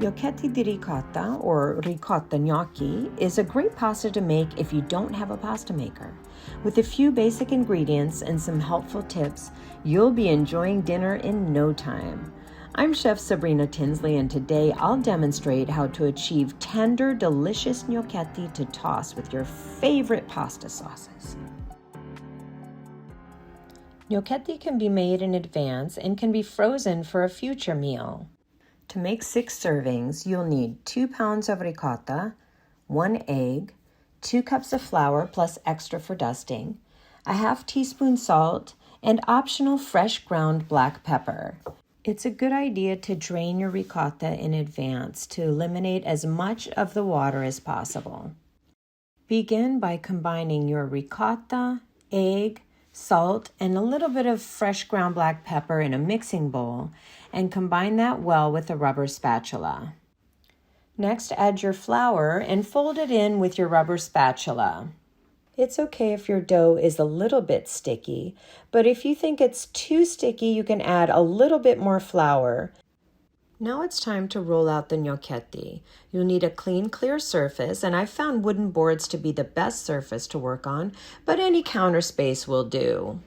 Gnocchetti di ricotta, or ricotta gnocchi, is a great pasta to make if you don't have a pasta maker. With a few basic ingredients and some helpful tips, you'll be enjoying dinner in no time. I'm Chef Sabrina Tinsley, and today I'll demonstrate how to achieve tender, delicious gnocchetti to toss with your favorite pasta sauces. Gnocchetti can be made in advance and can be frozen for a future meal. To make 6 servings, you'll need 2 pounds of ricotta, 1 egg, 2 cups of flour plus extra for dusting, a half teaspoon salt, and optional fresh ground black pepper. It's a good idea to drain your ricotta in advance to eliminate as much of the water as possible. Begin by combining your ricotta, egg, salt, and a little bit of fresh ground black pepper in a mixing bowl, and combine that well with a rubber spatula. Next, add your flour and fold it in with your rubber spatula. It's okay if your dough is a little bit sticky, but if you think it's too sticky, you can add a little bit more flour. Now it's time to roll out the gnocchetti. You'll need a clean, clear surface, and I've found wooden boards to be the best surface to work on, but any counter space will do.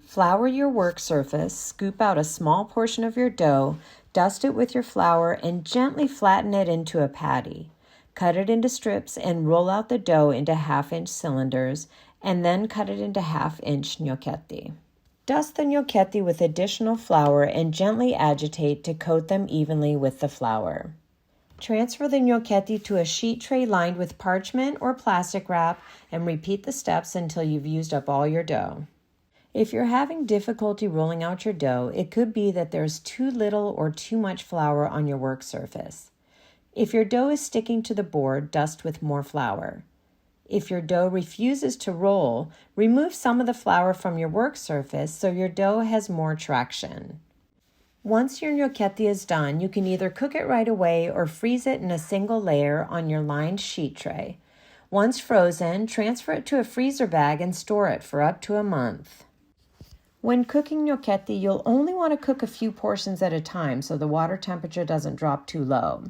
Flour your work surface, scoop out a small portion of your dough, dust it with your flour, and gently flatten it into a patty. Cut it into strips and roll out the dough into half-inch cylinders, and then cut it into half-inch gnocchetti. Dust the gnocchetti with additional flour and gently agitate to coat them evenly with the flour. Transfer the gnocchetti to a sheet tray lined with parchment or plastic wrap and repeat the steps until you've used up all your dough. If you're having difficulty rolling out your dough, it could be that there's too little or too much flour on your work surface. If your dough is sticking to the board, dust with more flour. If your dough refuses to roll, remove some of the flour from your work surface so your dough has more traction. Once your gnocchetti is done, you can either cook it right away or freeze it in a single layer on your lined sheet tray. Once frozen, transfer it to a freezer bag and store it for up to a month. When cooking gnocchetti, you'll only want to cook a few portions at a time so the water temperature doesn't drop too low.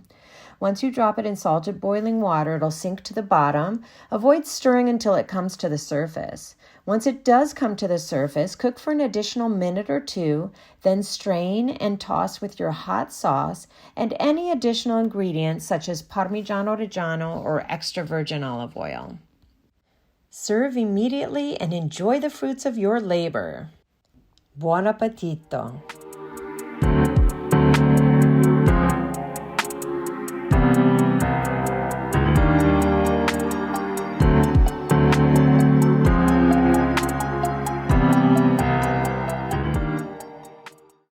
Once you drop it in salted boiling water, it'll sink to the bottom. Avoid stirring until it comes to the surface. Once it does come to the surface, cook for an additional minute or 2, then strain and toss with your hot sauce and any additional ingredients such as Parmigiano Reggiano or extra virgin olive oil. Serve immediately and enjoy the fruits of your labor. Buon appetito!